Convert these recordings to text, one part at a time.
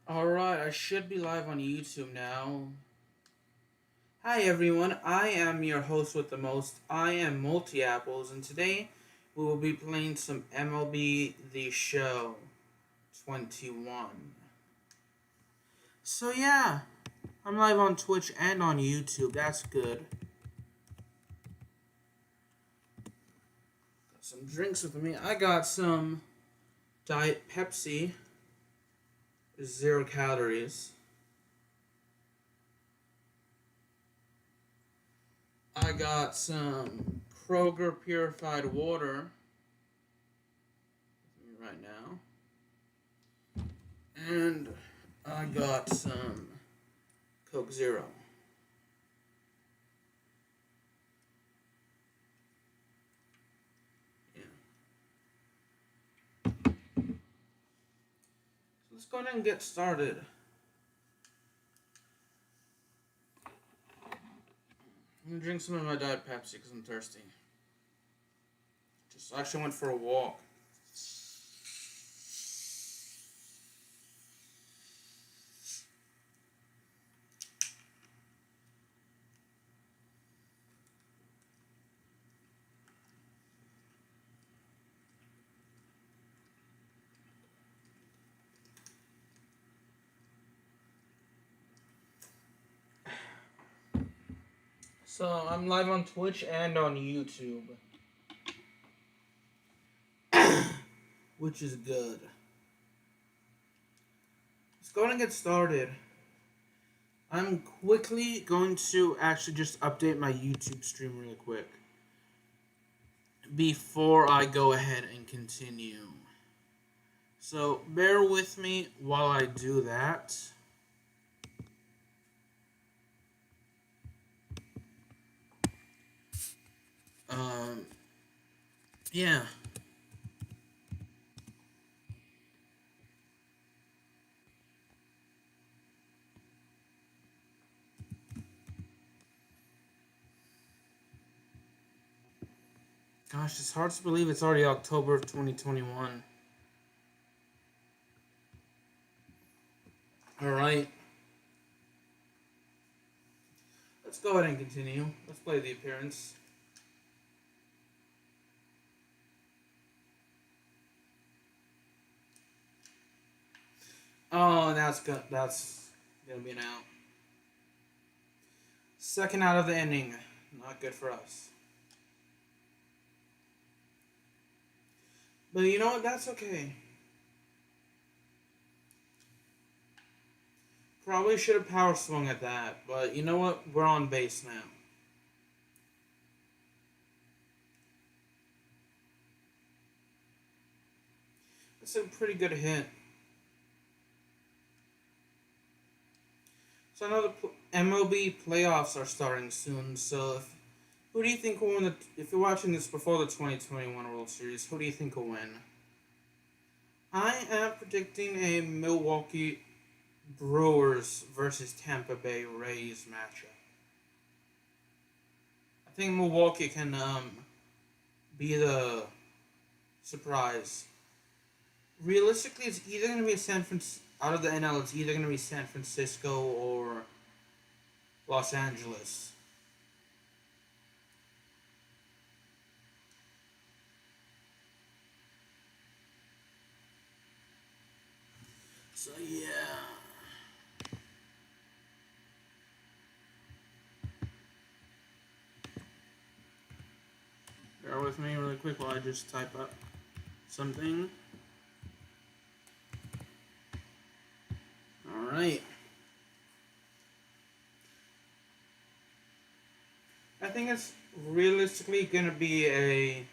Alright, I should be live on YouTube now. Hi everyone, I am your host with the most. I am Multi Apples, and today we will be playing some MLB The Show 21. So yeah, I'm live on Twitch and on YouTube. That's good. Got some drinks with me. I got some Diet Pepsi, 0 calories. I got some Kroger purified water right now. And I got some Coke Zero. Yeah. So let's go ahead and get started. I'm gonna drink some of my Diet Pepsi because I'm thirsty. Just actually went for a walk. So I'm live on Twitch and on YouTube, which is good. Let's go ahead and get started. I'm quickly going to actually just update my YouTube stream really quick before I go ahead and continue. So bear with me while I do that. Yeah. Gosh, it's hard to believe it's already October of 2021. Alright. Let's go ahead and continue. Let's play the appearance. Oh, that's gonna be an out. Second out of the inning. Not good for us. But you know what? That's okay. Probably should have power swung at that, but you know what? We're on base now. That's a pretty good hit. So I know the MLB playoffs are starting soon, so who do you think will win if you're watching this before the 2021 World Series, who do you think will win? I am predicting a Milwaukee Brewers versus Tampa Bay Rays matchup. I think Milwaukee can be the surprise. Realistically, it's either going to be out of the NL. It's either going to be San Francisco or Los Angeles. So yeah. Bear with me really quick while I just type up something. Alright. I think it's realistically going to be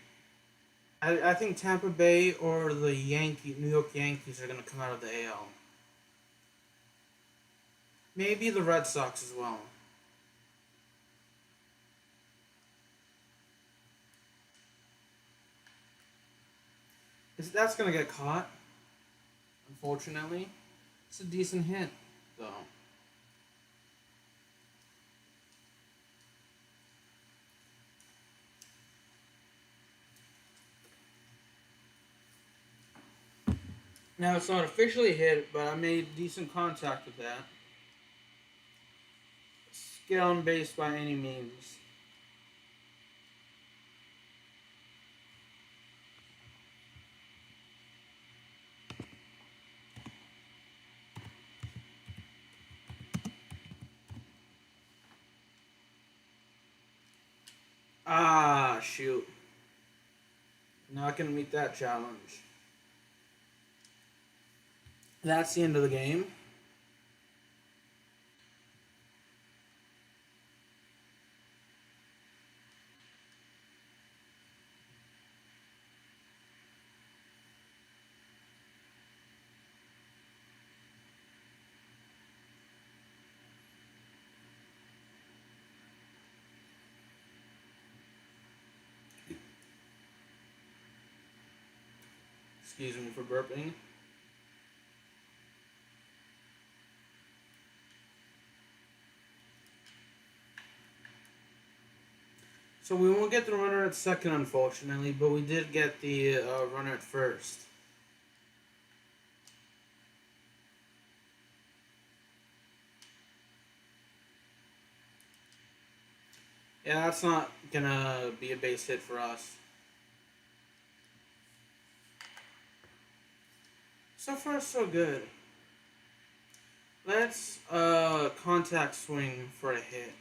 I think Tampa Bay or the New York Yankees are going to come out of the AL. Maybe the Red Sox as well. That's going to get caught, unfortunately. It's a decent hit, though. Now it's not officially hit, but I made decent contact with that. Skill on base by any means. Ah, shoot. Not gonna meet that challenge. That's the end of the game. Excuse me for burping. So we won't get the runner at second, unfortunately, but we did get the runner at first. Yeah, that's not gonna be a base hit for us. So far, so good. Let's contact swing for a hit.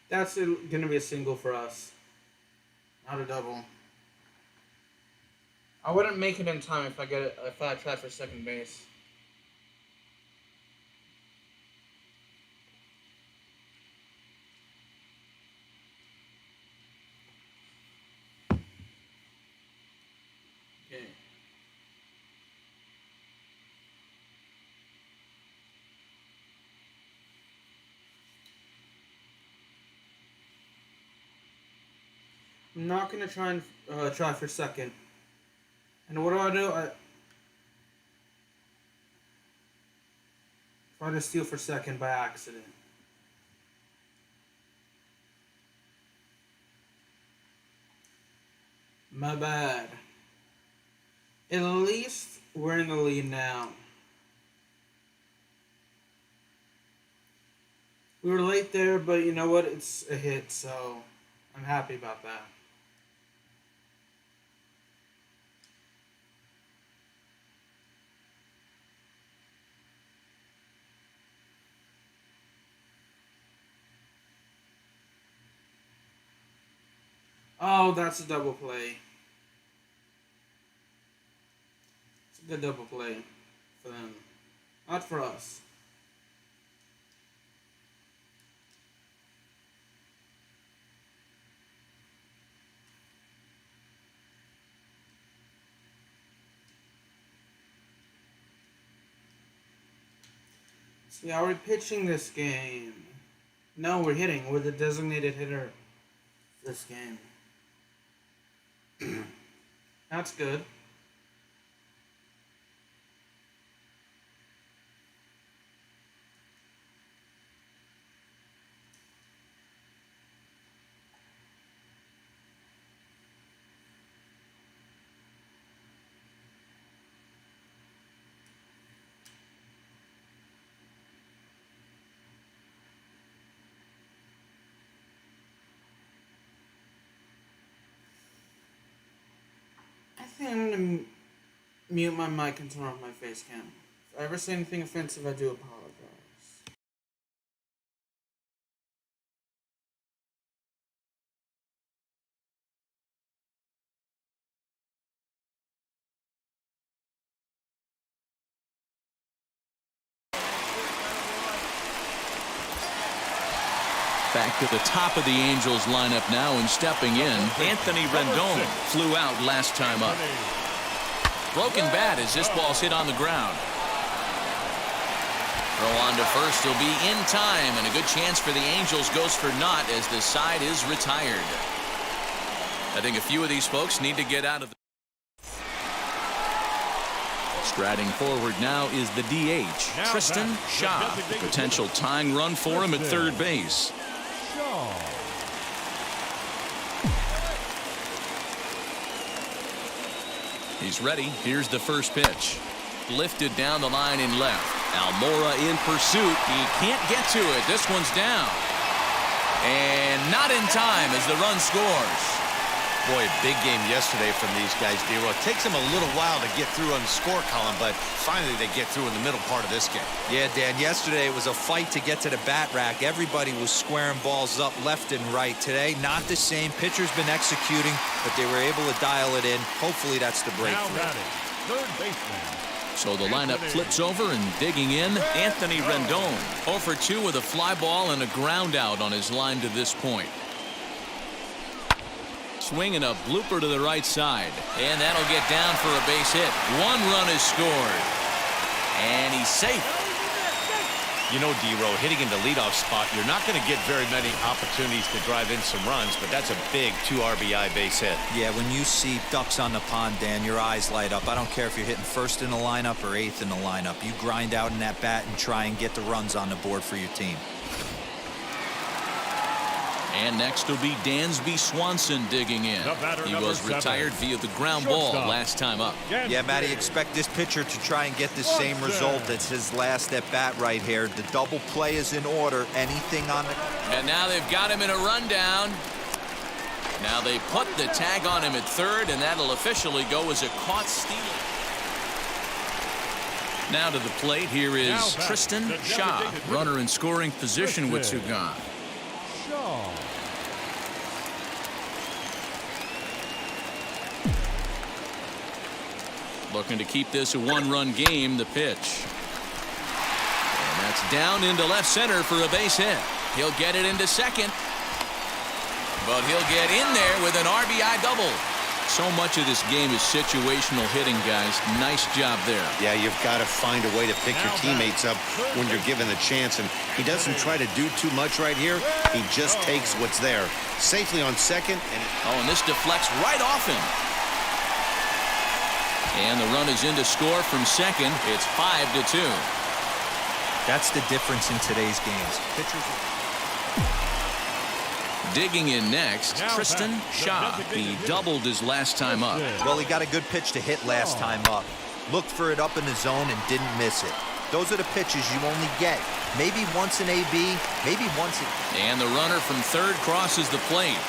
That's gonna be a single for us, not a double. I wouldn't make it in time if I tried for second base. Okay. I'm not gonna try and try for second. And what do? I try to steal for second by accident. My bad. At least we're in the lead now. We were late there, but you know what? It's a hit, so I'm happy about that. Oh, that's a double play. It's a good double play for them. Not for us. See, how are we pitching this game? No, we're hitting. We're the designated hitter this game. That's good. I think I'm gonna mute my mic and turn off my face cam. If I ever say anything offensive, I do apologize. Back to the top of the Angels lineup now, and stepping in, Anthony Rendon flew out last time up. Broken bat as this ball's hit on the ground. Throw on to first will be in time, and a good chance for the Angels goes for naught as the side is retired. I think a few of these folks need to get out of the... Striding forward now is the DH, Tstashe. A potential tying run for him at third base. He's ready. Here's the first pitch. Lifted down the line in left. Almora in pursuit. He can't get to it. This one's down. And not in time as the run scores. Boy, big game yesterday from these guys, D-Roy. It takes them a little while to get through on the score column, but finally they get through in the middle part of this game. Yeah, Dan, yesterday it was a fight to get to the bat rack. Everybody was squaring balls up left and right. Today, not the same. Pitcher's been executing, but they were able to dial it in. Hopefully that's the breakthrough. Now batting, third baseman. So the lineup flips over and digging in, Anthony Rendon. 0 for 2 with a fly ball and a ground out on his line to this point. Swing and a blooper to the right side. And that'll get down for a base hit. 1 run is scored. And he's safe. You know, D-Roy, hitting in the leadoff spot, you're not going to get very many opportunities to drive in some runs, but that's a big 2 RBI base hit. Yeah, when you see ducks on the pond, Dan, your eyes light up. I don't care if you're hitting first in the lineup or 8th in the lineup. You grind out in that bat and try and get the runs on the board for your team. And next will be Dansby Swanson digging in. He was retired via the ground ball last time up. Yeah, Matty, expect this pitcher to try and get the same result as his last at bat right here. The double play is in order. Anything on the... And now they've got him in a rundown. Now they put the tag on him at third, and that'll officially go as a caught steal. Now to the plate, here is Tstashe, runner in scoring position with 2 gone. Looking to keep this a 1-run game. The pitch. And that's down into left center for a base hit. He'll get it into second. But he'll get in there with an RBI double. So much of this game is situational hitting, guys. Nice job there. Yeah, you've got to find a way to pick your teammates up when you're given the chance, and he doesn't try to do too much right here. He just takes what's there. Safely on second. And this deflects right off him. And the run is in to score from second. It's 5-2. That's the difference in today's games. Pitchers... Digging in next, Tstashe. He doubled his last time up. Well, he got a good pitch to hit last time up. Looked for it up in the zone and didn't miss it. Those are the pitches you only get. Maybe once in AB, maybe once in... And the runner from third crosses the plate.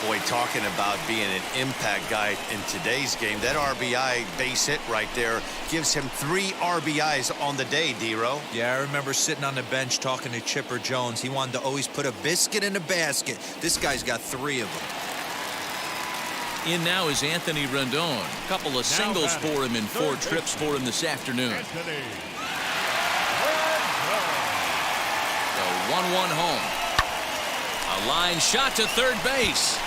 Boy, talking about being an impact guy in today's game, that RBI base hit right there gives him 3 RBIs on the day, D-Row. Yeah, I remember sitting on the bench talking to Chipper Jones. He wanted to always put a biscuit in a basket. This guy's got 3 of them. In now is Anthony Rendon. A couple of singles for him and 4 trips for him this afternoon. The 1-1 home. A line shot to third base.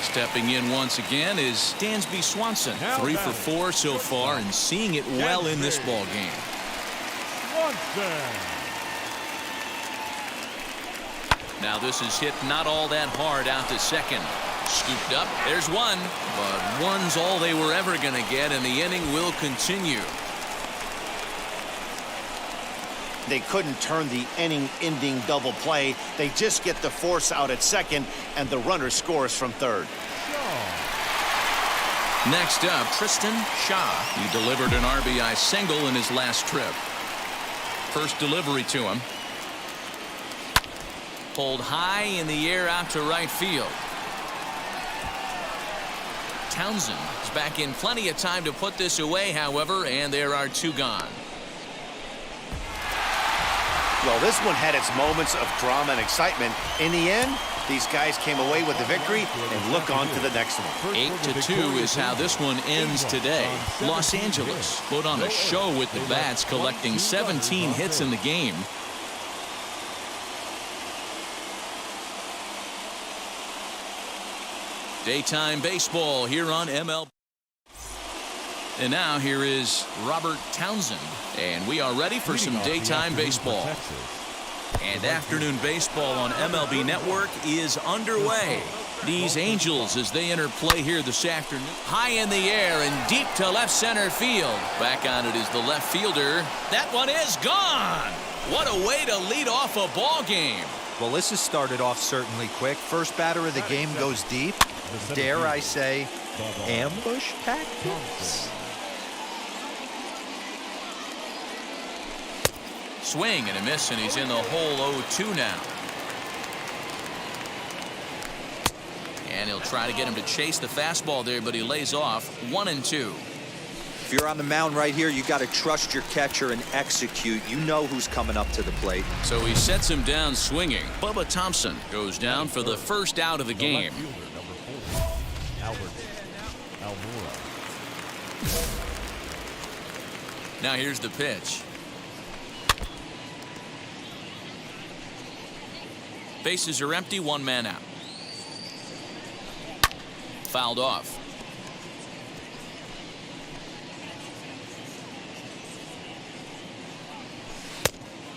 Stepping in once again is Dansby Swanson. 3 for 4 so far and seeing it well in this ball game. Now this is hit not all that hard out to second. Scooped up. There's one. But one's all they were ever going to get, and the inning will continue. They couldn't turn the inning-ending double play. They just get the force out at second, and the runner scores from third. Next up, Tstashe. He delivered an RBI single in his last trip. First delivery to him. Pulled high in the air out to right field. Townsend is back in plenty of time to put this away, however, and there are 2 gone. Well, this one had its moments of drama and excitement. In the end, these guys came away with the victory and look on to the next one. 8-2 is how this one ends today. Los Angeles put on a show with the bats, collecting 17 hits in the game. Daytime baseball here on MLB. And now here is Robert Townsend, and we are ready for some daytime baseball. And afternoon baseball on MLB Network is underway. These Angels, as they enter play here this afternoon, high in the air and deep to left center field. Back on it is the left fielder. That one is gone. What a way to lead off a ball game. Well, this has started off certainly quick. First batter of the game goes deep. Dare I say, ambush tactics? Swing and a miss, and he's in the hole 0-2 now. And he'll try to get him to chase the fastball there, but he lays off 1-2. If you're on the mound right here, you got to trust your catcher and execute. You know who's coming up to the plate. So he sets him down swinging. Bubba Thompson goes down for the first out of the game. Now here's the pitch. Bases are empty, one man out. Fouled off.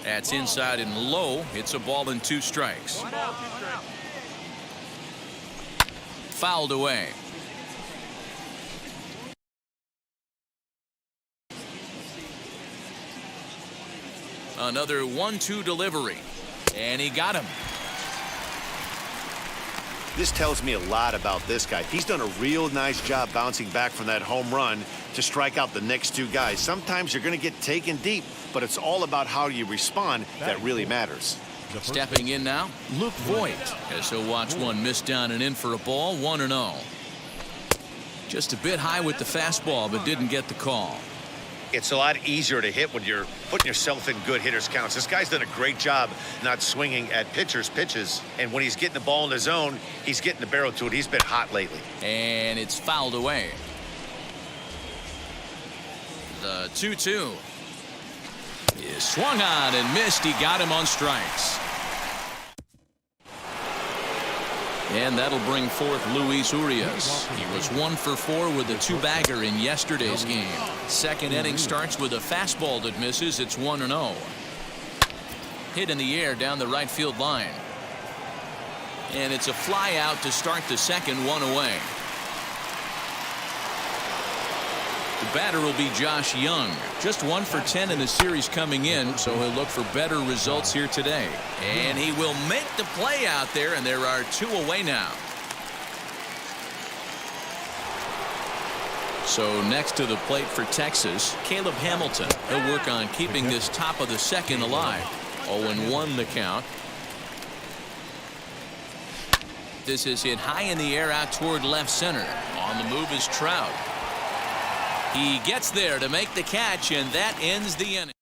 That's inside and low. It's a ball and 2 strikes. Fouled away. Another 1-2 delivery. And he got him. This tells me a lot about this guy. He's done a real nice job bouncing back from that home run to strike out the next 2 guys. Sometimes you're going to get taken deep, but it's all about how you respond that really matters. Stepping in now, Luke Voigt, as he'll watch one miss down and in for a ball, 1-0. Just a bit high with the fastball, but didn't get the call. It's a lot easier to hit when you're putting yourself in good hitters counts. This guy's done a great job not swinging at pitchers' pitches. And when he's getting the ball in the zone, he's getting the barrel to it. He's been hot lately. And it's fouled away. The 2-2 is swung on and missed. He got him on strikes. And that'll bring forth Luis Urias. He was 1 for 4 with a 2-bagger in yesterday's game. Second inning starts with a fastball that misses. It's 1-0. Hit in the air down the right field line. And it's a fly out to start the second, 1 away. The batter will be Josh Young. Just 1 for 10 in the series coming in, so he'll look for better results here today. And he will make the play out there, and there are 2 away now. So next to the plate for Texas, Caleb Hamilton. He'll work on keeping this top of the second alive. 0-1 the count. This is hit high in the air out toward left center. On the move is Trout. He gets there to make the catch, and that ends the inning.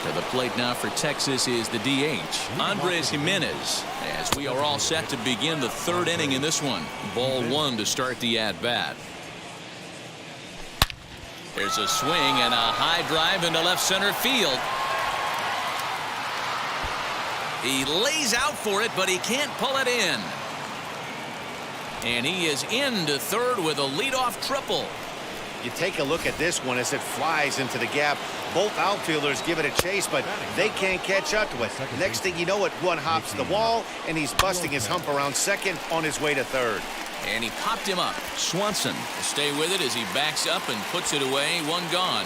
To the plate now for Texas is the DH, Andres Jimenez, as we are all set to begin the 3rd inning in this one. Ball 1 to start the at-bat. There's a swing and a high drive into left center field. He lays out for it, but he can't pull it in. And he is into 3rd with a leadoff triple. You take a look at this one as it flies into the gap. Both outfielders give it a chase, but they can't catch up to it. Next thing you know it, one hops the wall, and he's busting his hump around second on his way to 3rd. And he popped him up. Swanson will stay with it as he backs up and puts it away. 1 gone.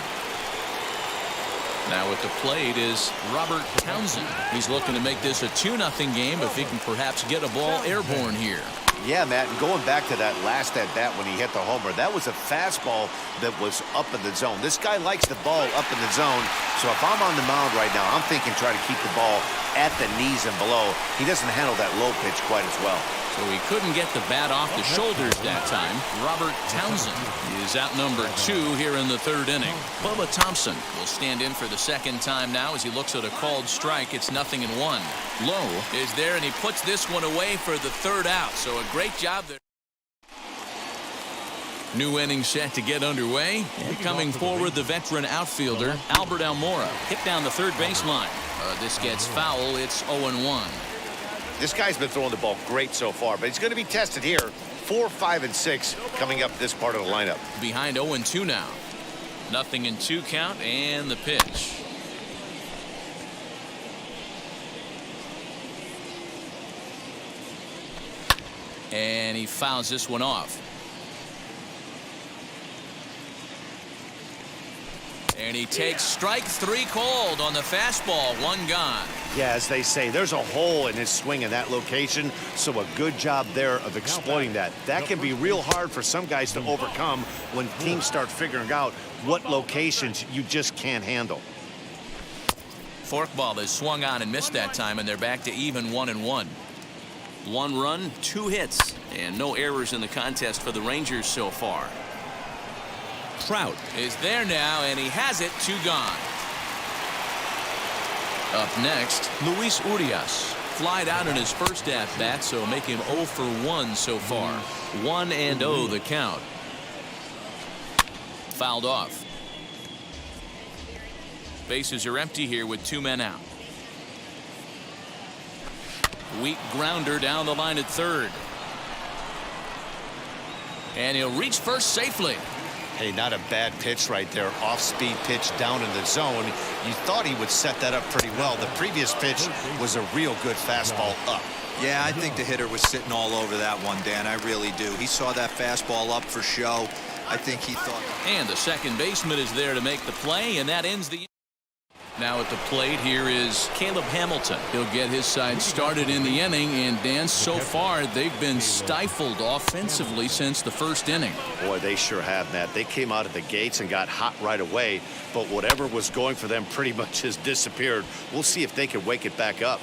Now at the plate is Robert Townsend. He's looking to make this a 2-0 game if he can perhaps get a ball airborne here. Yeah, Matt, and going back to that last at-bat when he hit the homer, that was a fastball that was up in the zone. This guy likes the ball up in the zone, so if I'm on the mound right now, I'm thinking try to keep the ball at the knees and below. He doesn't handle that low pitch quite as well. So he couldn't get the bat off the shoulders that time. Robert Townsend is outnumbered 2 here in the 3rd inning. Bubba Thompson will stand in for the 2nd time now as he looks at a called strike. It's 0-1. Lowe is there, and he puts this one away for the 3rd out. So a great job there. New inning set to get underway. And coming forward, the veteran outfielder, Albert Almora. Hit down the 3rd baseline. This gets foul. It's 0-1. This guy's been throwing the ball great so far, but he's going to be tested here. 4, 5, and 6 coming up this part of the lineup. Behind 0-2 now. 0-2 count, and the pitch. And he fouls this one off. And he takes strike 3 called on the fastball. 1 gone. Yeah, as they say, there's a hole in his swing in that location, so a good job there of exploiting that. That can be real hard for some guys to overcome when teams start figuring out what locations you just can't handle. Forkball is swung on and missed that time, and they're back to even 1-1. 1 run, 2 hits, and no errors in the contest for the Rangers so far. Trout is there now, and he has it. 2 gone. Up next, Luis Urias. Flied out in his first at-bat, so make him 0 for 1 so far. 1-0 the count. Fouled off. Bases are empty here with 2 men out. Weak grounder down the line at third. And he'll reach first safely. Hey, not a bad pitch right there. Off-speed pitch down in the zone. You thought he would set that up pretty well. The previous pitch was a real good fastball up. Yeah, I think the hitter was sitting all over that one, Dan. I really do. He saw that fastball up for show. I think he thought. And the second baseman is there to make the play, and that ends the. Now at the plate here is Caleb Hamilton. He'll get his side started in the inning, and Dan, so far they've been stifled offensively since the first inning. Boy, they sure have, Matt. They came out of the gates and got hot right away, but whatever was going for them pretty much has disappeared. We'll see if they can wake it back up.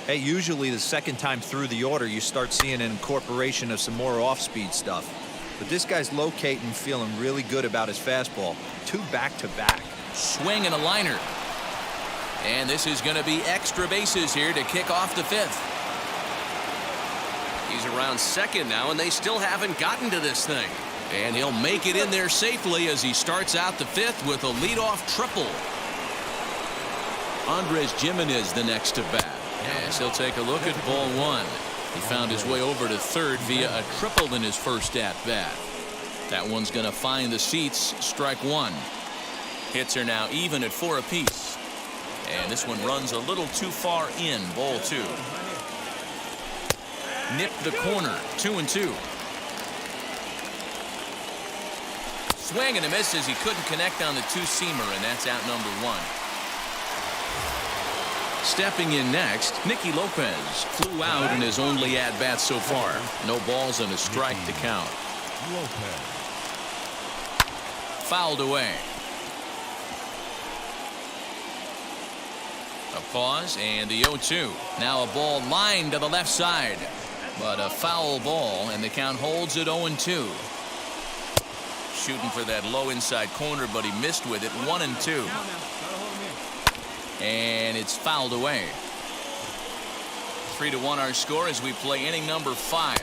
Hey, usually the second time through the order you start seeing an incorporation of some more off-speed stuff. But this guy's locating, feeling really good about his fastball. 2 back-to-back. Swing and a liner. And this is going to be extra bases here to kick off the 5th. He's around second now, and they still haven't gotten to this thing. And he'll make it in there safely as he starts out the 5th with a leadoff triple. Andres Gimenez the next to bat. As he'll take a look at ball 1. He found his way over to third via a triple in his first at-bat. That one's going to find the seats. Strike 1. Hits are now even at 4 apiece. And this one runs a little too far in. Ball 2. Nipped the corner. 2-2. Swing and a miss as he couldn't connect on the 2-seamer, and that's out number 1. Stepping in next, Nicky Lopez flew out in his only at-bat so far. No balls and a strike to count. Fouled away. A pause and the 0-2. Now a ball lined to the left side. But a foul ball, and the count holds at 0-2. Shooting for that low inside corner, but he missed with it. 1-2. And it's fouled away. 3-1 our score as we play inning number 5.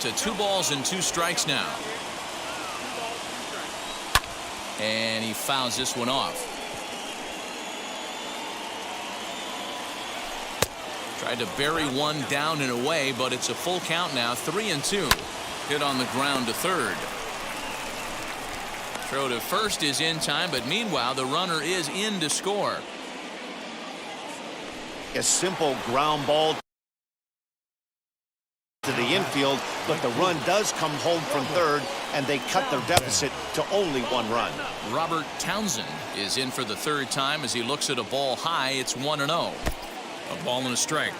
To 2 balls and 2 strikes now. And he fouls this one off. Tried to bury one down and away, but it's a full count now. 3-2. Hit on the ground to third. Throw to first is in time, but meanwhile the runner is in to score. A simple ground ball to the infield, but the run does come home from third, and they cut their deficit to only 1 run. Robert Townsend is in for the 3rd time as he looks at a ball high. It's 1-0. A ball and a strike.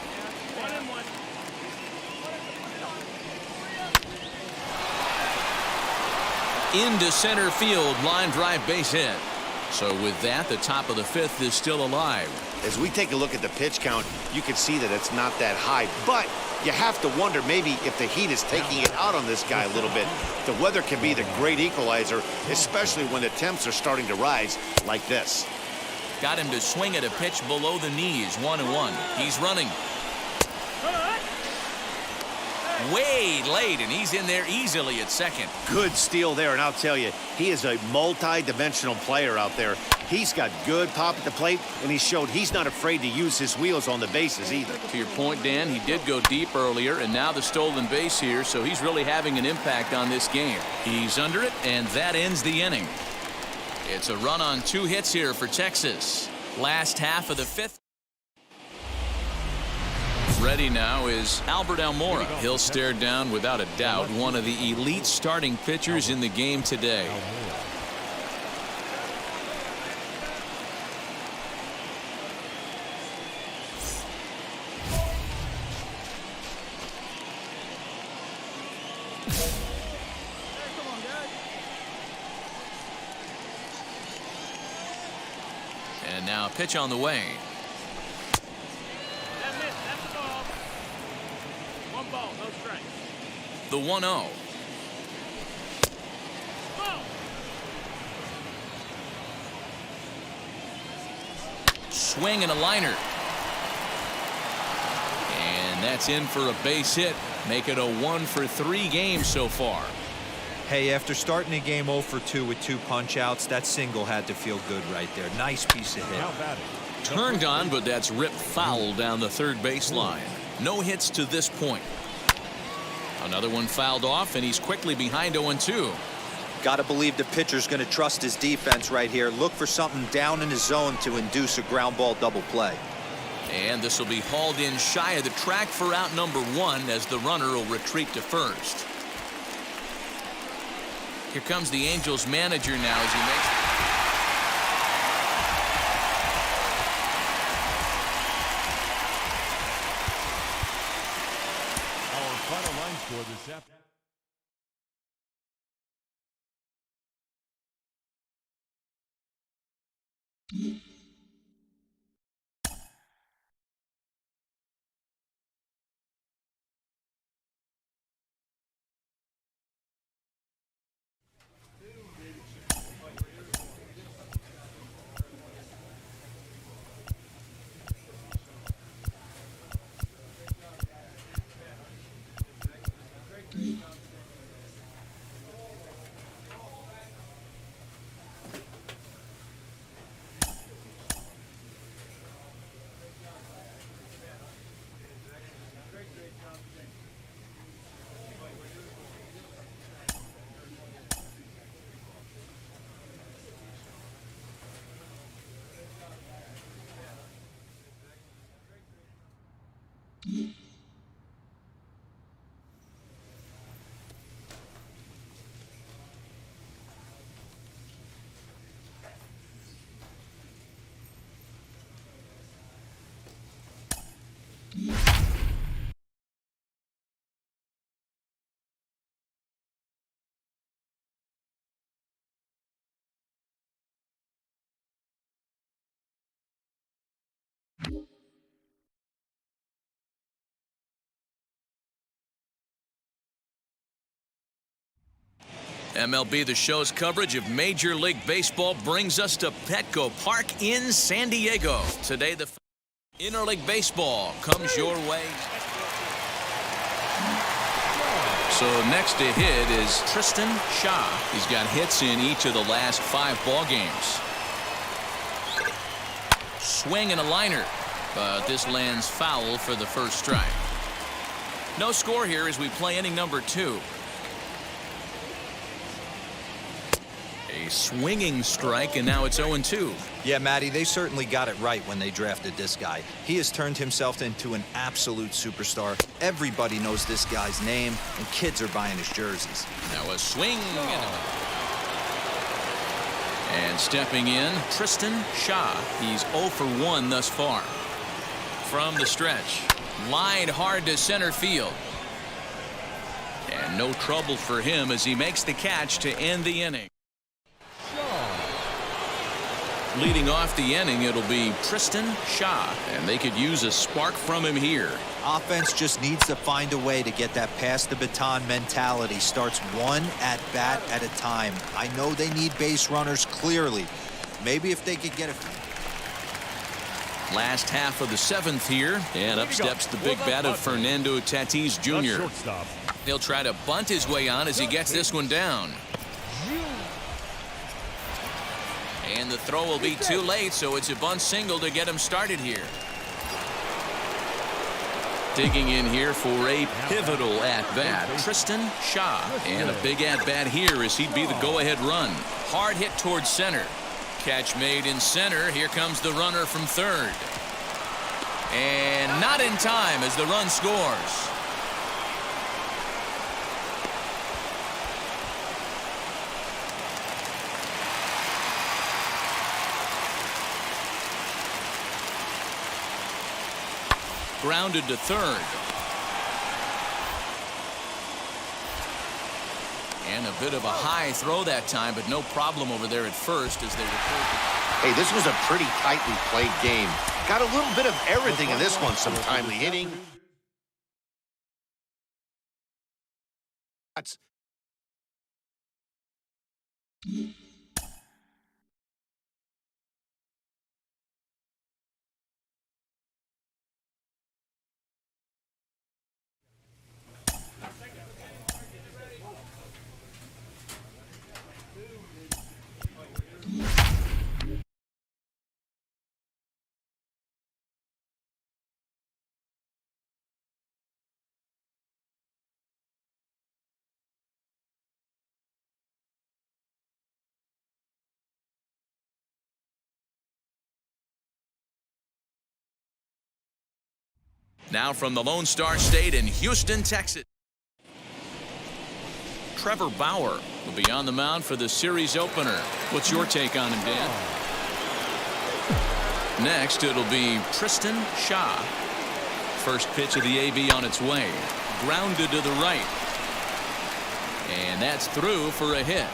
Into center field, line drive base hit. So with that, the top of the 5th is still alive. As we take a look at the pitch count, you can see that it's not that high, but you have to wonder maybe if the heat is taking it out on this guy a little bit. The weather can be the great equalizer, especially when the temps are starting to rise like this. Got him to swing at a pitch below the knees. 1-1. He's running. Way late, and he's in there easily at second. Good steal there, and I'll tell you, he is a multi-dimensional player out there. He's got good pop at the plate, and he showed he's not afraid to use his wheels on the bases either. To your point, Dan, he did go deep earlier, and now the stolen base here, so he's really having an impact on this game. He's under it, and that ends the inning. It's a run on 2 hits here for Texas. Last half of the 5th. Ready now is Albert Almora. He'll stare down, without a doubt, one of the elite starting pitchers in the game today. And now pitch on the way. That's the ball. One ball, no strikes. The 1-0. Ball. Swing and a liner. And that's in for a base hit. Make it a 1-for-3 game so far. Hey, after starting a game 0 for 2 with 2 punch-outs, that single had to feel good right there. Nice piece of hit. Now batting. Turned on, but that's ripped foul down the third baseline. No hits to this point. Another one fouled off, and he's quickly behind 0-2. Got to believe the pitcher's going to trust his defense right here. Look for something down in his zone to induce a ground ball double play. And this will be hauled in shy of the track for out number 1 as the runner will retreat to first. Here comes the Angels manager now as he makes. Our final line score this afternoon. MLB The Show's coverage of Major League Baseball brings us to Petco Park in San Diego. Today, the Interleague Baseball comes your way. So next to hit is Tstashe. He's got hits in each of the last 5 ball games. Swing and a liner, but this lands foul for the first strike. No score here as we play inning number 2. A swinging strike, and now it's 0-2. Yeah, Matty, they certainly got it right when they drafted this guy. He has turned himself into an absolute superstar. Everybody knows this guy's name, and kids are buying his jerseys. Now a swing. And stepping in, Tstashe. He's 0 for 1 thus far. From the stretch, lined hard to center field. And no trouble for him as he makes the catch to end the inning. Leading off the inning, it'll be Tstashe, and they could use a spark from him here. Offense just needs to find a way to get that pass the baton mentality. Starts one at bat at a time. I know they need base runners clearly. Maybe if they could get a... Last half of the 7th here, and up steps the big bat of Fernando Tatis Jr. He'll try to bunt his way on as he gets this one down. And the throw will be too late, so it's a bunt single to get him started here. Digging in here for a pivotal at-bat, Tstashe. And a big at-bat here as he'd be the go-ahead run. Hard hit towards center. Catch made in center. Here comes the runner from third. And not in time as the run scores. Grounded to third. And a bit of a high throw that time, but no problem over there at first as they record. Hey, this was a pretty tightly played game. Got a little bit of everything in this one. Some timely hitting. Now from the Lone Star State in Houston, Texas, Trevor Bauer will be on the mound for the series opener. What's your take on him, Dan? Next, it'll be Tstashe. First pitch of the AB on its way. Grounded to the right. And that's through for a hit.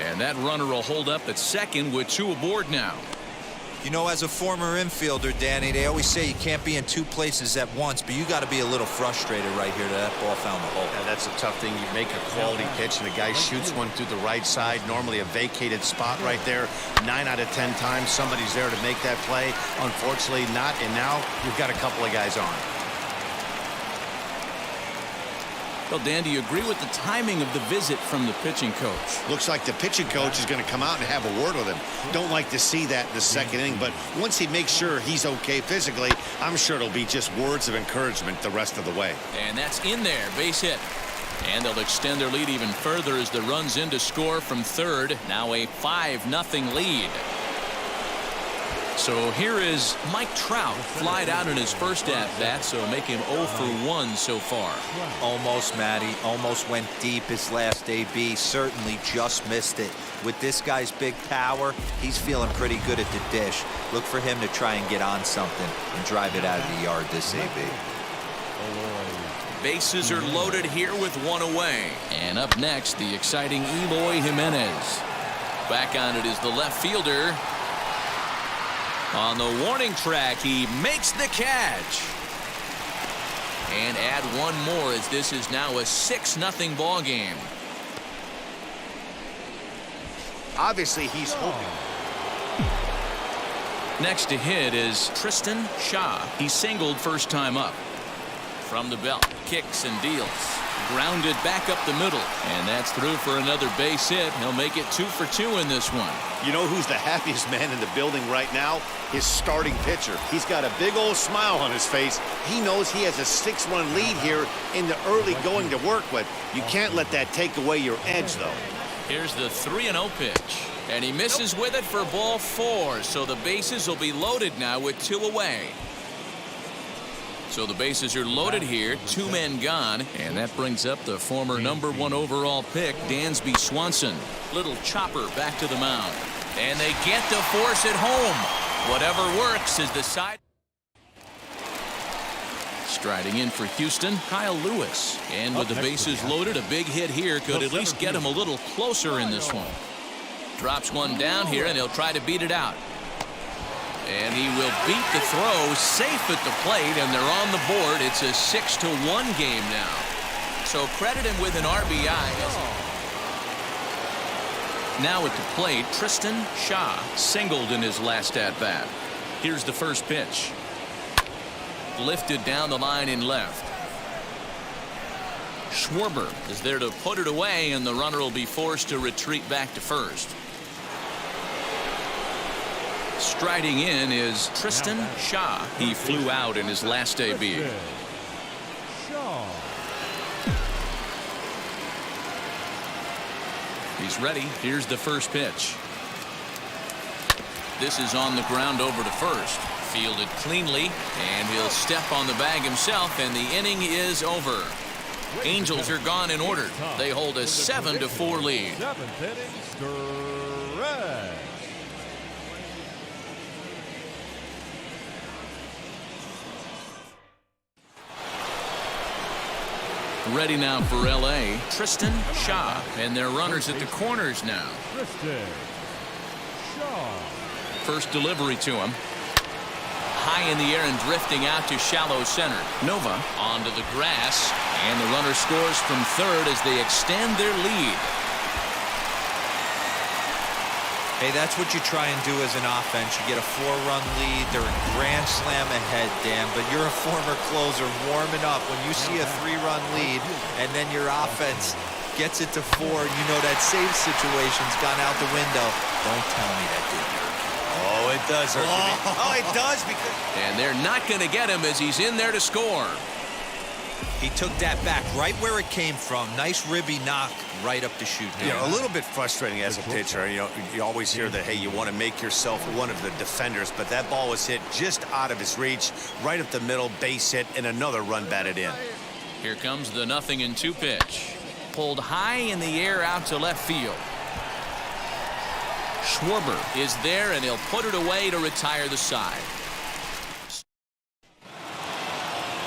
And that runner will hold up at second with 2 aboard now. You know, as a former infielder, Danny, they always say you can't be in 2 places at once, but you got to be a little frustrated right here that ball found the hole. Yeah, that's a tough thing. You make a quality pitch and the guy shoots one through the right side, normally a vacated spot right there. 9 out of 10 times somebody's there to make that play. Unfortunately not, and now you've got a couple of guys on. Well, Dan, do you agree with the timing of the visit from the pitching coach? Looks like the pitching coach is going to come out and have a word with him. Don't like to see that in the second inning, but once he makes sure he's okay physically, I'm sure it'll be just words of encouragement the rest of the way. And that's in there, base hit. And they'll extend their lead even further as the runs in to score from third. Now a 5-0 lead. So here is Mike Trout, flied out in his first at-bat, so make him 0 for 1 so far. Almost, Matty. Almost went deep his last AB. Certainly just missed it. With this guy's big power, he's feeling pretty good at the dish. Look for him to try and get on something and drive it out of the yard this AB. Bases are loaded here with 1 away. And up next, the exciting Eloy Jimenez. Back on it is the left fielder. On the warning track, he makes the catch. And add 1 more as this is now a 6-0 ball game. Obviously, he's hoping. Next to hit is Tstashe. He singled first time up. From the belt, kicks and deals. Grounded back up the middle. And that's through for another base hit. He'll make it 2 for 2 in this one. You know who's the happiest man in the building right now? His starting pitcher. He's got a big old smile on his face. He knows he has a 6-1 lead here in the early going to work with. You can't let that take away your edge, though. Here's the 3-0 pitch. And he misses with it for ball 4. So the bases will be loaded now with 2 away. So the bases are loaded here, 2 men gone, and that brings up the former #1 overall pick, Dansby Swanson. Little chopper back to the mound. And they get the force at home. Whatever works is the side. Striding in for Houston, Kyle Lewis. And with the bases loaded, a big hit here could at least get him a little closer in this one. Drops one down here, and he'll try to beat it out. And he will beat the throw, safe at the plate, and they're on the board. It's a 6-1 game now. So credit him with an RBI. Now at the plate, Tstashe singled in his last at-bat. Here's the first pitch. Lifted down the line in left. Schwarber is there to put it away, and the runner will be forced to retreat back to first. Striding in is Tstashe. He flew out in his last AB. He's ready. Here's the first pitch. This is on the ground over to first. Fielded cleanly, and he'll step on the bag himself, and the inning is over. Angels are gone in order. They hold a 7-4 lead. 7th inning, stretch. Ready now for L.A., Tstashe, and their runners at the corners now. First delivery to him. High in the air and drifting out to shallow center. Nova onto the grass, and the runner scores from third as they extend their lead. Hey, that's what you try and do as an offense. You get a 4-run lead. They're a grand slam ahead, Dan, but you're a former closer warming up. When you see a 3-run lead and then your offense gets it to 4, you know that save situation's gone out the window. Don't tell me that didn't hurt. Oh, it does hurt. Oh, it does because... And they're not going to get him as he's in there to score. He took that back right where it came from. Nice ribby knock right up the chute. You know, a little bit frustrating as a pitcher. You know, you always hear that, hey, you want to make yourself one of the defenders, but that ball was hit just out of his reach, right up the middle, base hit, and another run batted in. Here comes the 0-2 pitch. Pulled high in the air out to left field. Schwarber is there, and he'll put it away to retire the side.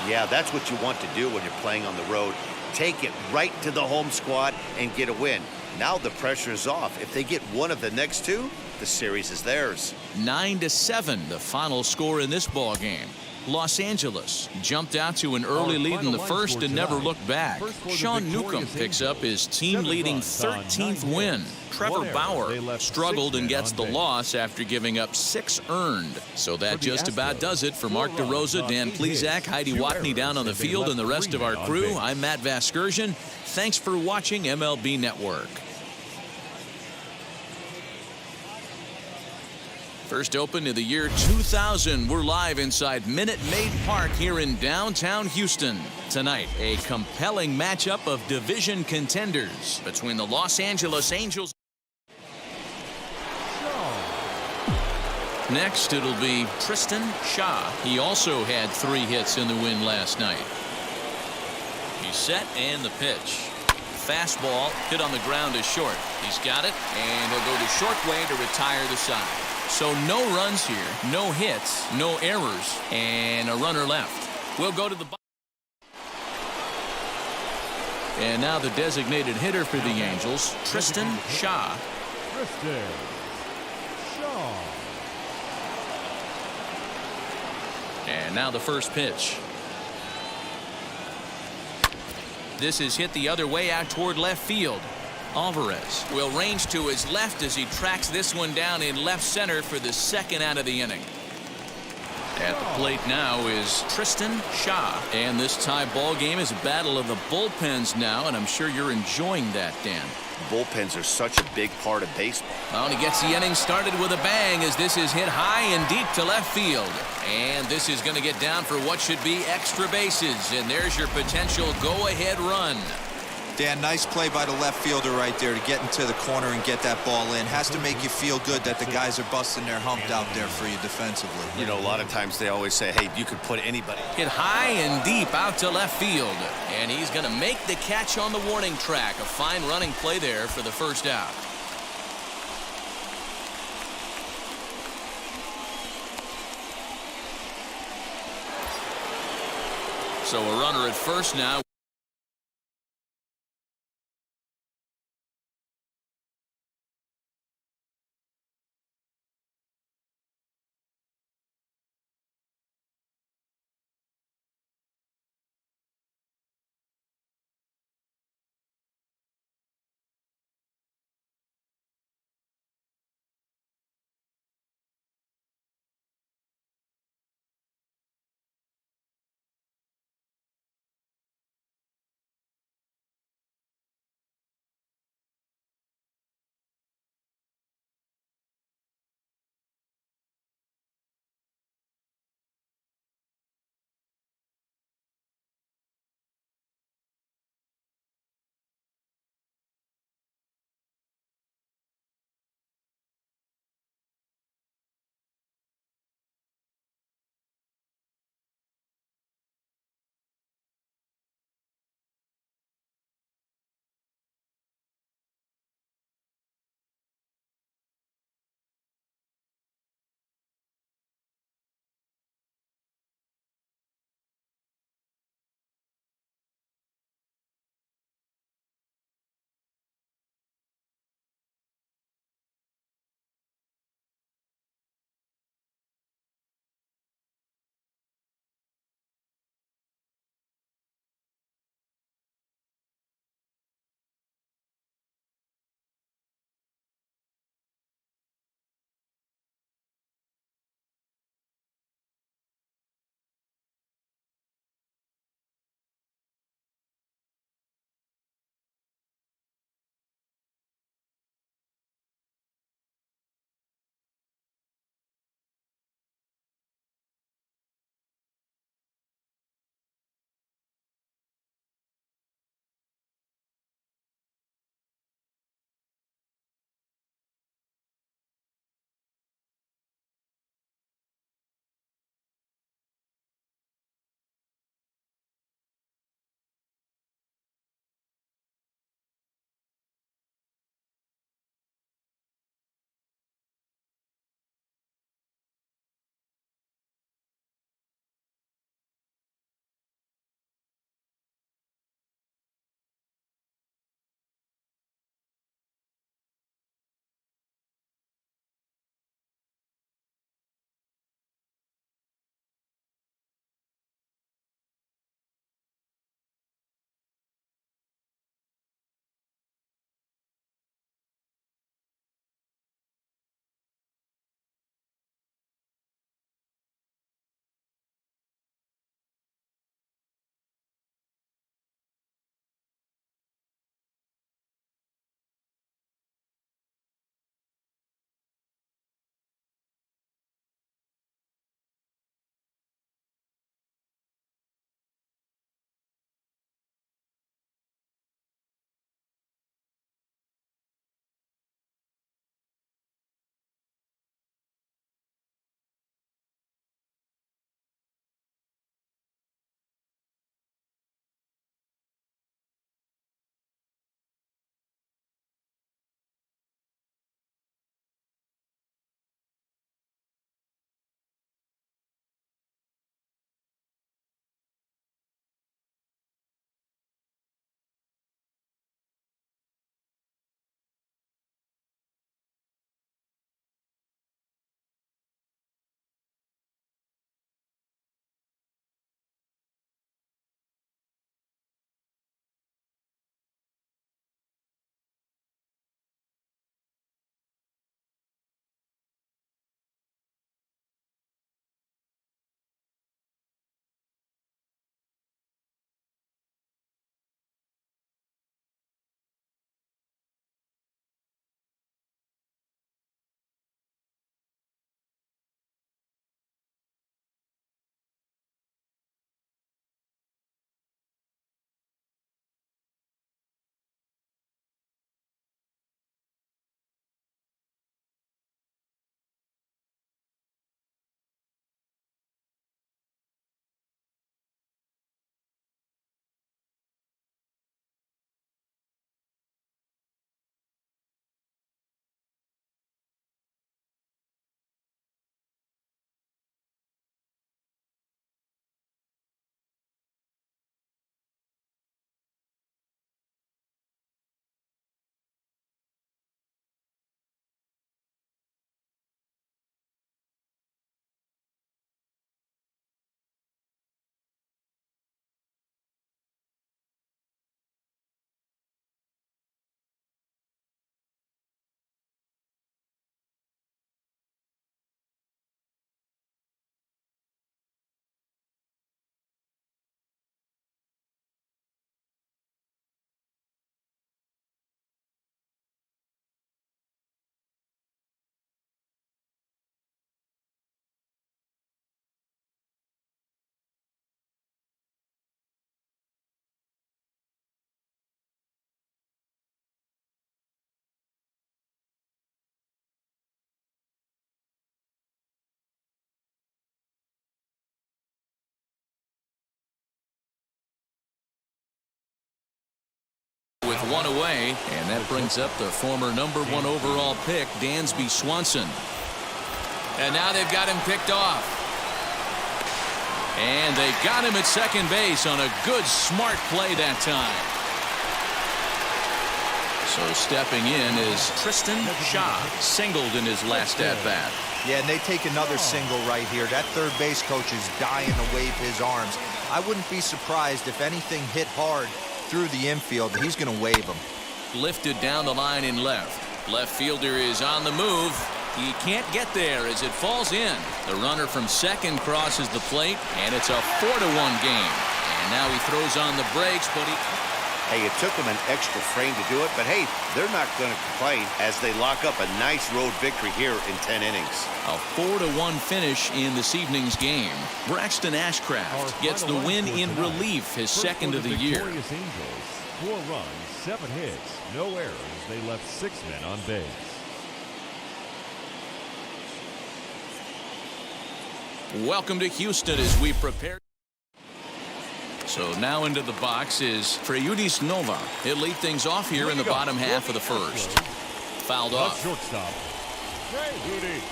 Yeah, that's what you want to do when you're playing on the road. Take it right to the home squad and get a win. Now the pressure is off. If they get one of the next two, the series is theirs. 9-7, the final score in this ball game. Los Angeles jumped out to an early lead in the first and never looked back. Sean Newcomb picks up his team-leading 13th win. Trevor Bauer struggled and gets the loss after giving up 6 earned. So that just about does it for Mark DeRosa, Dan Plesac, Heidi Watney down on the field, and the rest of our crew. I'm Matt Vasgersian. Thanks for watching MLB Network. First open of the year 2000. We're live inside Minute Maid Park here in downtown Houston. Tonight, a compelling matchup of division contenders between the Los Angeles Angels. Next, it'll be Tstashe. He also had 3 hits in the win last night. He's set and the pitch. Fastball hit on the ground is short. He's got it, and he'll go the short way to retire the side. So no runs here, no hits, no errors, and a runner left. We'll go to the... And now the designated hitter for the Angels, Tstashe. And now the first pitch. This is hit the other way out toward left field. Alvarez will range to his left as he tracks this one down in left center for the second out of the inning. At the plate now is Tstashe. And this tie ball game is a battle of the bullpens now, and I'm sure you're enjoying that, Dan. Bullpens are such a big part of baseball. Well, and he gets the inning started with a bang as this is hit high and deep to left field. And this is going to get down for what should be extra bases. And there's your potential go-ahead run. Dan, nice play by the left fielder right there to get into the corner and get that ball in. Has to make you feel good that the guys are busting their hump out there for you defensively. You know, a lot of times they always say, hey, you could put anybody. Hit high and deep out to left field. And he's going to make the catch on the warning track. A fine running play there for the first out. So a runner at first now. with one away, and that brings up the former #1 overall pick, Dansby Swanson. And now they've got him picked off. And they got him at second base on a good, smart play that time. So stepping in is Tstashe, singled in his last at-bat. Yeah, and they take another single right here. That third base coach is dying to wave his arms. I wouldn't be surprised if anything hit hard through the infield. He's going to wave them. Lifted down the line in left. Left fielder is on the move. He can't get there as it falls in. The runner from second crosses the plate, and it's a 4-1 game. And now he throws on the brakes, but Hey, it took them an extra frame to do it, but hey, they're not going to complain as they lock up a nice road victory here in 10 innings. A 4-1 finish in this evening's game. Braxton Ashcraft gets the win in relief, his second of the year. Angels, 4 runs, 7 hits, no errors. They left 6 men on base. Welcome to Houston as we prepare. So now into the box is Freudis Nova. He'll lead things off here in the bottom half of the first. Fouled off. Shortstop, Freudis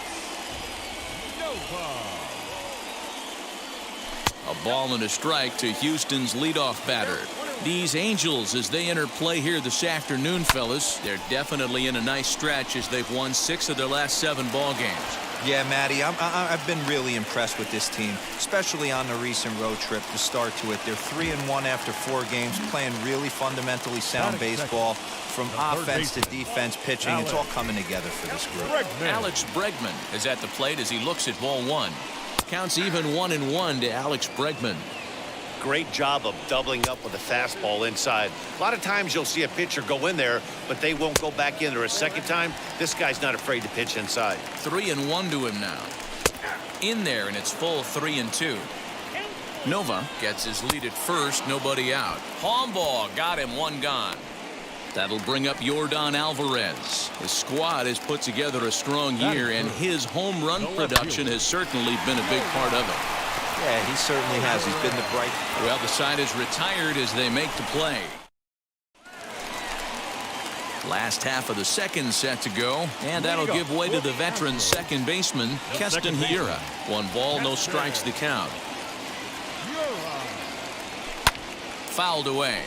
Nova. A ball and a strike to Houston's leadoff batter. These Angels, as they enter play here this afternoon, fellas, they're definitely in a nice stretch as they've won 6 of their last 7 ball games. Yeah, Matty, I've been really impressed with this team, especially on the recent road trip to start to it. They're 3-1 after 4 games, playing really fundamentally sound baseball from offense to defense, pitching. It's all coming together for this group. Alex Bregman is at the plate as he looks at ball 1. Counts even 1-1 to Alex Bregman. Great job of doubling up with a fastball inside. A lot of times you'll see a pitcher go in there, but they won't go back in there a second time. This guy's not afraid to pitch inside. 3-1 to him now. In there, and it's full 3-2. Nova gets his lead at first, nobody out. Home ball, got him, 1 gone. That'll bring up Yordan Alvarez. His squad has put together a strong year, and his home run production has certainly been a big part of it. Yeah, he certainly has. He's been the bright. Well, the side is retired as they make the play. Last half of the second set to go, and that'll give way to the veteran second baseman, Keston Hiura. 1 ball, no strikes the count. Fouled away.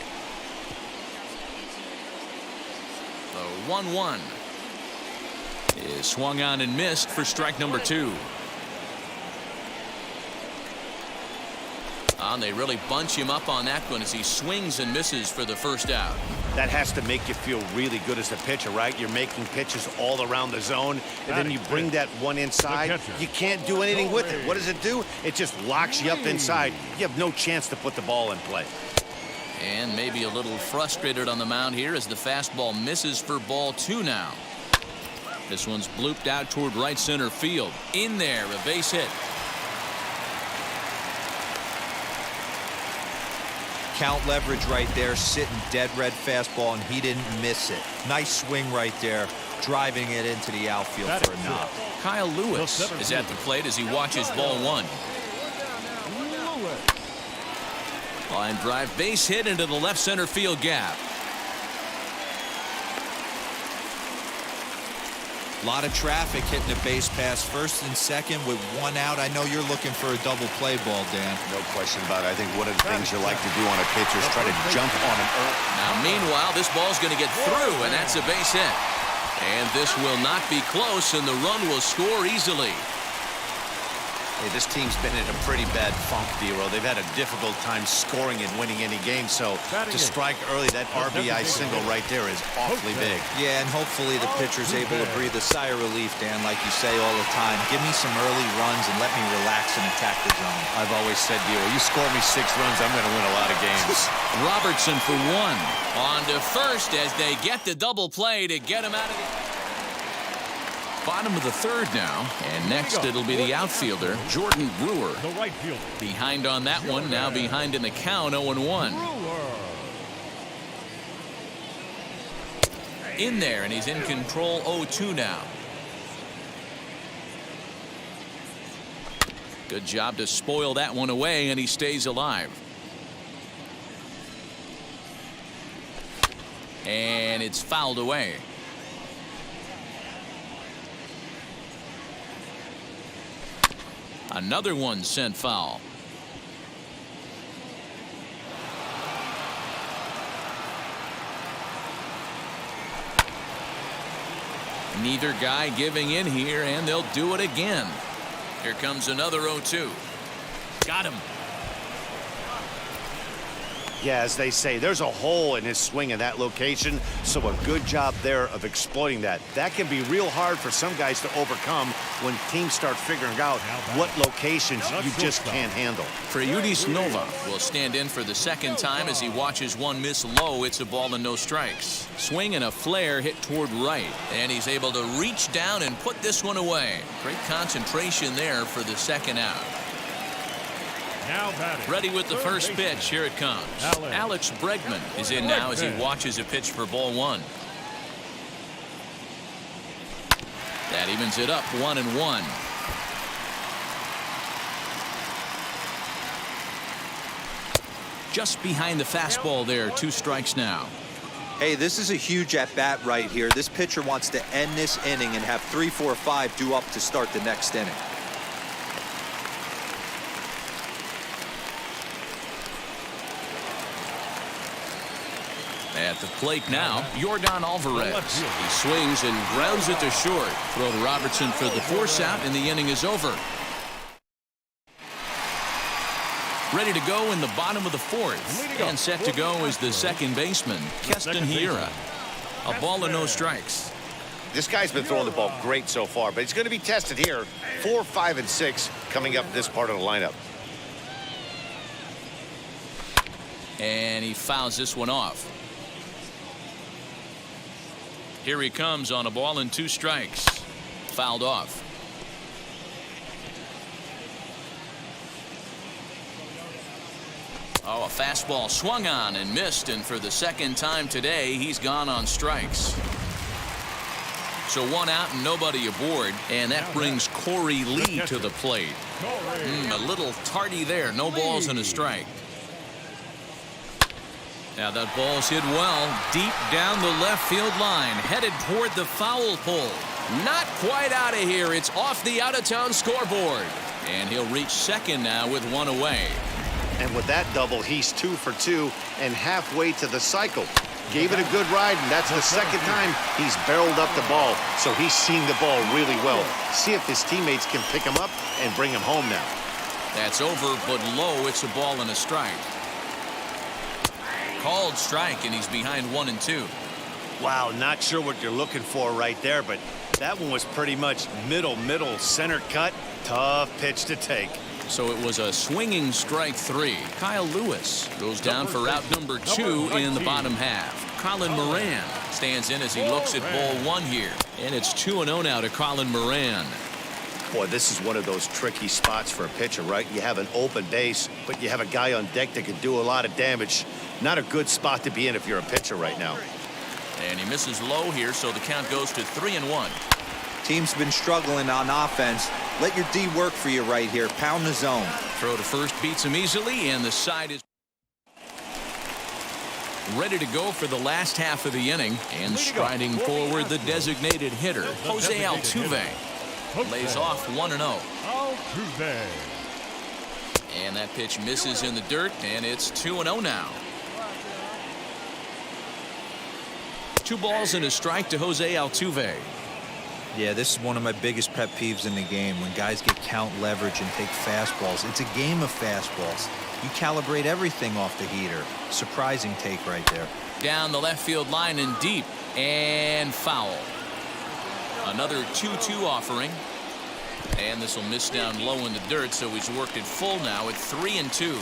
The 1-1 is swung on and missed for strike number 2. And they really bunch him up on that one as he swings and misses for the first out. That has to make you feel really good as a pitcher, right? You're making pitches all around the zone, and then you bring that one inside. You can't do anything with it. What does it do? It just locks you up inside. You have no chance to put the ball in play. And maybe a little frustrated on the mound here as the fastball misses for ball 2 now. This one's blooped out toward right center field. In there, a base hit. Count leverage right there, sitting dead red fastball, and he didn't miss it. Nice swing right there, driving it into the outfield for a knock. Kyle Lewis is at the plate as he watches ball 1. Line drive, base hit into the left center field gap. A lot of traffic hitting the base pass first and second with 1 out. I know you're looking for a double play ball, Dan. No question about it. I think one of the things you like to do on a pitcher is try to jump on him early. Now, meanwhile, this ball's going to get through, and that's a base hit. And this will not be close, and the run will score easily. Hey, this team's been in a pretty bad funk, D-Roll. They've had a difficult time scoring and winning any game, so to strike early, that RBI single right there is awfully big. Yeah, and hopefully the pitcher's able to breathe a sigh of relief, Dan, like you say all the time. Give me some early runs and let me relax and attack the zone. I've always said, D-Roll, you score me 6 runs, I'm going to win a lot of games. Robertson for 1. On to first as they get the double play to get him out of the bottom of the 3rd now, and next it'll be the outfielder, Jordan Brewer. The right fielder. Behind on that one, now behind in the count, 0-1. In there, and he's in control, 0-2 now. Good job to spoil that one away, and he stays alive. And it's fouled away. Another one sent foul. Neither guy giving in here, and they'll do it again. Here comes another 0-2. Got him. Yeah, as they say, there's a hole in his swing in that location, so a good job there of exploiting that. That can be real hard for some guys to overcome when teams start figuring out what locations you just can't handle. Freudis Nova will stand in for the second time as he watches one miss low. It's a ball and no strikes. Swing and a flare hit toward right, and he's able to reach down and put this one away. Great concentration there for the second out. Ready with the first pitch. Here it comes. Alex Bregman is in now as he watches a pitch for ball one. That evens it up 1-1. Just behind the fastball there. 2 strikes now. Hey, this is a huge at-bat right here. This pitcher wants to end this inning and have 3, 4, 5 due up to start the next inning. At the plate now, Yordan Alvarez. He swings and grounds it to short. Throw to Robertson for the force out, and the inning is over. Ready to go in the bottom of the 4th. And set to go is the second baseman, Keston Hiura. A ball and no strikes. This guy's been throwing the ball great so far, but he's going to be tested here. 4, 5, and 6 coming up this part of the lineup. And he fouls this one off. Here he comes on a ball and 2 strikes. Fouled off. Oh, a fastball swung on and missed, and for the second time today, he's gone on strikes. So 1 out and nobody aboard, and that brings Corey Lee to the plate. A little tardy there. No balls and a strike. Now that ball's hit well, deep down the left field line, headed toward the foul pole. Not quite out of here. It's off the out-of-town scoreboard. And he'll reach second now with 1 away. And with that double, he's 2 for 2 and halfway to the cycle. Gave it a good ride, and that's the second time he's barreled up the ball. So he's seeing the ball really well. See if his teammates can pick him up and bring him home now. That's over, but low. It's a ball and a strike. Called strike, and he's behind 1 and 2. Wow, not sure what you're looking for right there, but that one was pretty much middle, center cut. Tough pitch to take. So it was a swinging strike 3. Kyle Lewis goes down for out number 2 in the bottom half. Colin Moran stands in as he looks at ball 1 here. And it's 2-0 now to Colin Moran. Boy, this is one of those tricky spots for a pitcher, right? You have an open base, but you have a guy on deck that can do a lot of damage. Not a good spot to be in if you're a pitcher right now. And he misses low here, so the count goes to 3-1. Team's been struggling on offense. Let your D work for you right here. Pound the zone. Throw to first beats him easily, and the side is ready to go for the last half of the inning. And striding forward, the designated hitter, Jose Altuve. Lays off 1-0. Altuve. And that pitch misses in the dirt, and it's 2-0 now. 2 balls and a strike to Jose Altuve. Yeah, this is one of my biggest pet peeves in the game, when guys get count leverage and take fastballs. It's a game of fastballs. You calibrate everything off the heater. Surprising take right there. Down the left field line and deep, and foul. Another 2-2 offering. And this will miss down low in the dirt, so he's worked it full now at 3-2.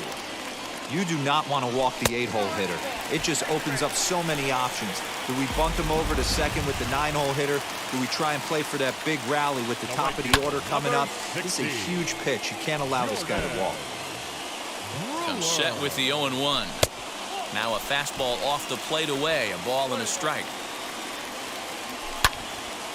You do not want to walk the 8-hole hitter. It just opens up so many options. Do we bunt him over to second with the 9-hole hitter? Do we try and play for that big rally with the top of the order coming up? This is a huge pitch. You can't allow this guy to walk. Comes set with the 0-1. Now a fastball off the plate away. A ball and a strike.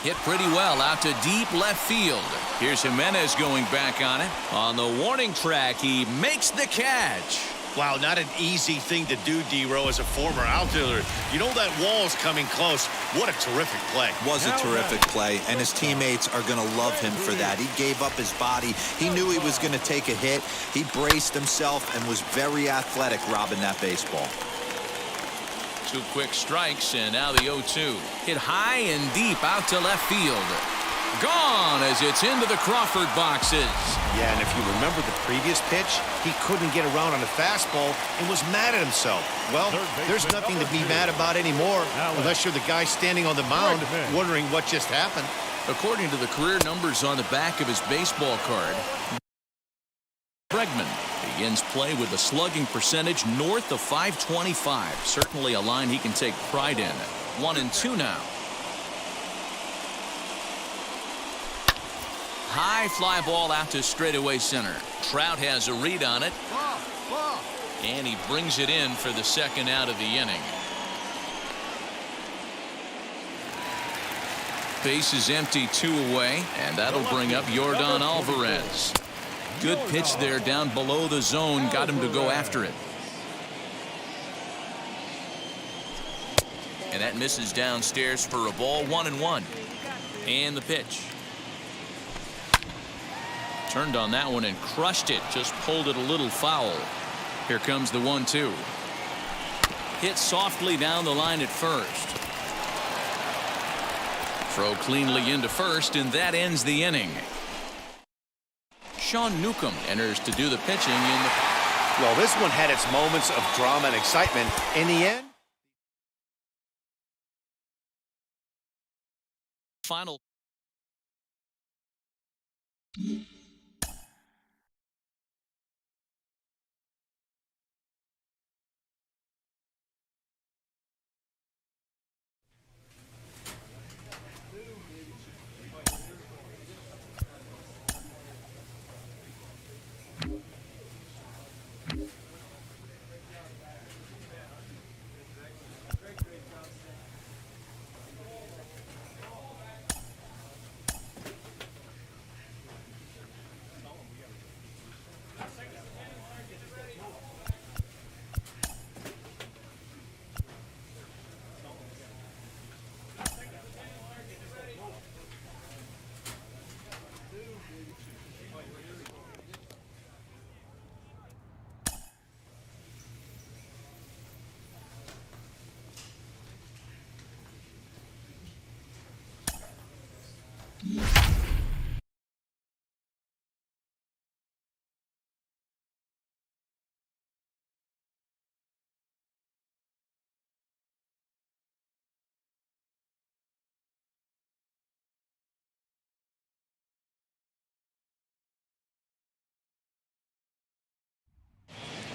Hit pretty well out to deep left field. Here's Jimenez going back on it. On the warning track, he makes the catch. Wow, not an easy thing to do, D-Row, as a former outfielder. You know that wall's coming close. What a terrific play. Was a terrific play, and his teammates are going to love him for that. He gave up his body. He knew he was going to take a hit. He braced himself and was very athletic robbing that baseball. 2 quick strikes, and now the 0-2. Hit high and deep out to left field. Gone as it's into the Crawford boxes. Yeah, and if you remember the previous pitch, he couldn't get around on a fastball and was mad at himself. Well, there's nothing to be mad about anymore unless you're the guy standing on the mound wondering what just happened. According to the career numbers on the back of his baseball card, Bregman begins play with a slugging percentage north of .525. Certainly a line he can take pride in. 1-2 now. High fly ball out to straightaway center. Trout has a read on it. And he brings it in for the second out of the inning. Base is empty, 2 away, and that'll bring up Yordan Alvarez. Good pitch there down below the zone, got him to go after it. And that misses downstairs for a ball. 1-1. And the pitch. Turned on that one and crushed it. Just pulled it a little foul. Here comes the 1-2. Hit softly down the line at first. Throw cleanly into first, and that ends the inning. Sean Newcomb enters to do the pitching in the... Well, this one had its moments of drama and excitement. In the end, final.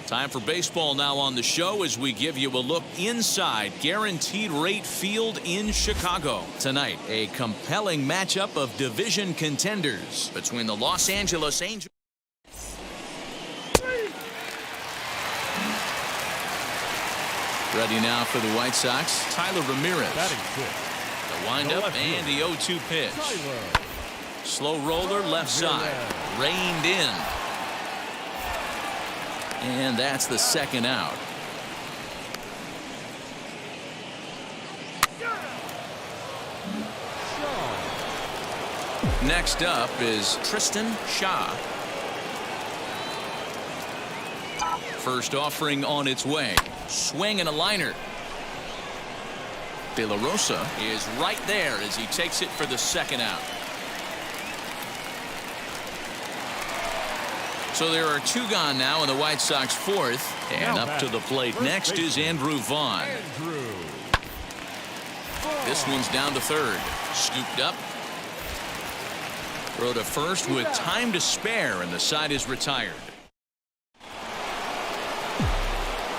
Time for baseball now on the show as we give you a look inside Guaranteed Rate Field in Chicago. Tonight, a compelling matchup of division contenders between the Los Angeles Angels. Ready now for the White Sox, Tyler Ramirez. The windup and the 0-2 pitch. Slow roller left side. Reined in. And that's the second out. Next up is Tstashe. First offering on its way. Swing and a liner. De La Rosa is right there as he takes it for the second out. So there are 2 gone now in the White Sox fourth. And up to the plate next is Andrew Vaughn. This one's down to third. Scooped up. Throw to first with time to spare, and the side is retired.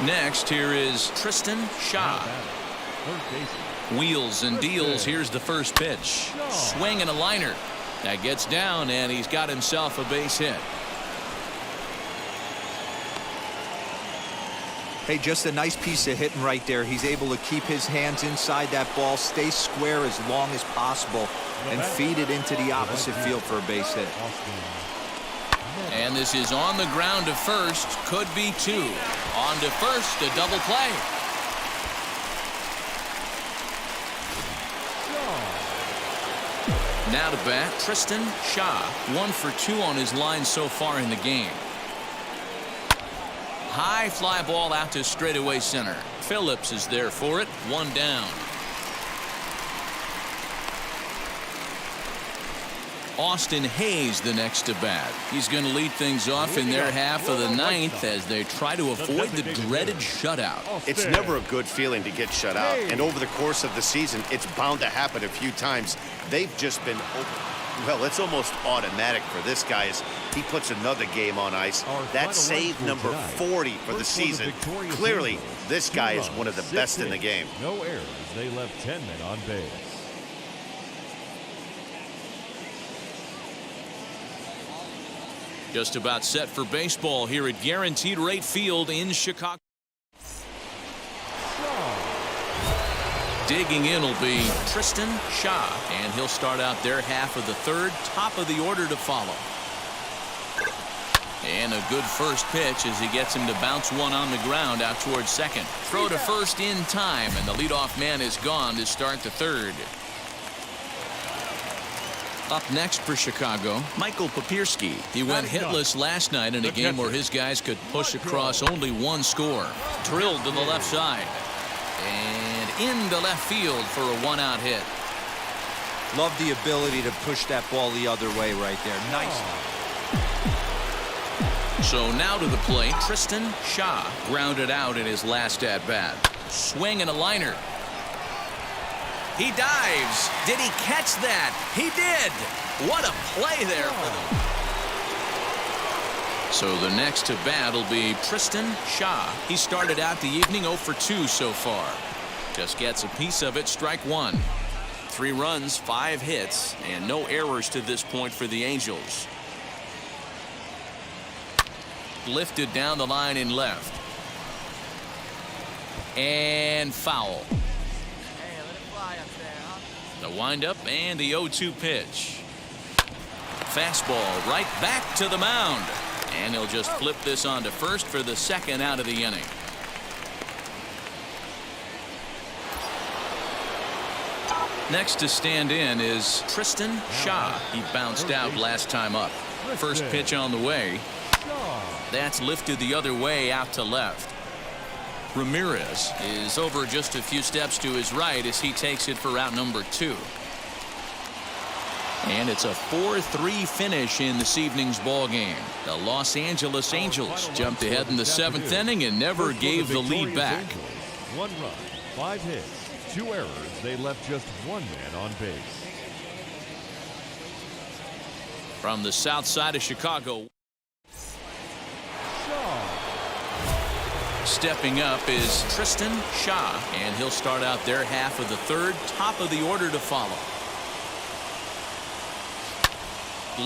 Next, here is Tstashe. Wheels and deals. Here's the first pitch. Swing and a liner. That gets down, and he's got himself a base hit. Hey, just a nice piece of hitting right there. He's able to keep his hands inside that ball, stay square as long as possible, and feed it into the opposite field for a base hit. And this is on the ground to first. Could be 2. On to first, a double play. Now to bat, Tstashe, 1 for 2 on his line so far in the game. High fly ball out to straightaway center. Phillips is there for it, 1 down. Austin Hayes the next to bat. He's going to lead things off in their half of the ninth as they try to avoid the dreaded shutout. It's never a good feeling to get shut out, and over the course of the season, it's bound to happen a few times. They've just been, well, it's almost automatic for this guy as he puts another game on ice. That's save number 40 for the season. Clearly, this guy is one of the best in the game. No errors. They left 10 men on base. Just about set for baseball here at Guaranteed Rate Field in Chicago. Digging in will be Tstashe, and he'll start out their half of the third, top of the order to follow. And a good first pitch as he gets him to bounce one on the ground out towards second. Throw to first in time, and the leadoff man is gone to start the third. Up next for Chicago, Michael Papierski. He went hitless last night in a game where his guys could push across only 1 score. Drilled to the left side. And into left field for a 1-out hit. Love the ability to push that ball the other way right there. Nice. So now to the plate, Tstashe grounded out in his last at-bat. Swing and a liner. He dives. Did he catch that? He did. What a play there for them. So the next to bat will be Tstashe. He started out the evening 0 for 2 so far. Just gets a piece of it, strike 1. 3 runs, 5 hits, and no errors to this point for the Angels. Lifted down the line in left. And foul. The windup and the 0-2 pitch. Fastball right back to the mound. And he'll just flip this on to first for the 2nd out of the inning. Next to stand in is Tstashe. He bounced out last time up. First pitch on the way. That's lifted the other way out to left. Ramirez is over just a few steps to his right as he takes it for route number 2. And it's a 4-3 finish in this evening's ball game. The Los Angeles Angels jumped ahead in the 7th inning and never gave the lead back. 1 run, 5 hits, 2 errors. They left just 1 man on base. From the south side of Chicago. Stepping up is Tstashe, and he'll start out their half of the third, top of the order to follow.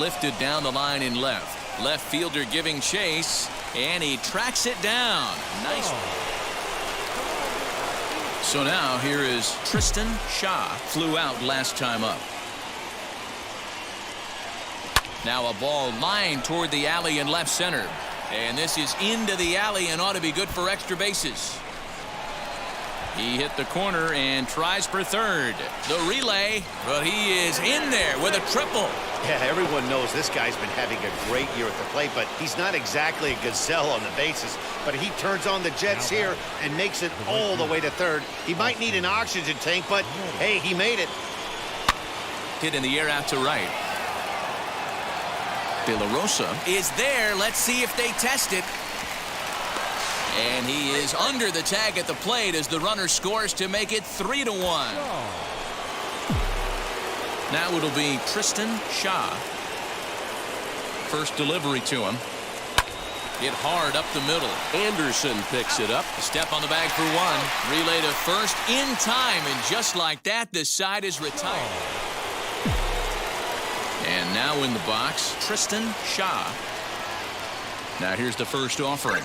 Lifted down the line in left. Left fielder giving chase, and he tracks it down. Nice. So now here is Tstashe. Flew out last time up. Now a ball lined toward the alley in left center. And this is into the alley and ought to be good for extra bases. He hit the corner and tries for third. The relay, but he is in there with a triple. Yeah, everyone knows this guy's been having a great year at the plate, but he's not exactly a gazelle on the bases. But he turns on the jets here and makes it all the way to third. He might need an oxygen tank, but hey, he made it. Hit in the air out to right. De La Rosa is there. Let's see if they test it. And he is under the tag at the plate as the runner scores to make it 3-1. Now it'll be Tstashe. First delivery to him. Hit hard up the middle. Anderson picks it up. A step on the bag for 1. Relay to first in time. And just like that, the side is retired. And now in the box, Tstashe. Now here's the first offering.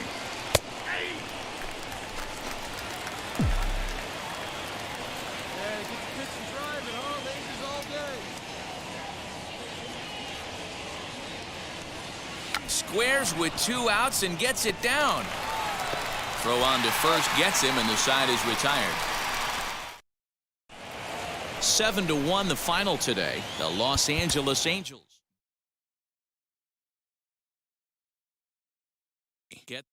Squares with 2 outs and gets it down. Throw on to first gets him, and the side is retired. 7-1 the final today. The Los Angeles Angels get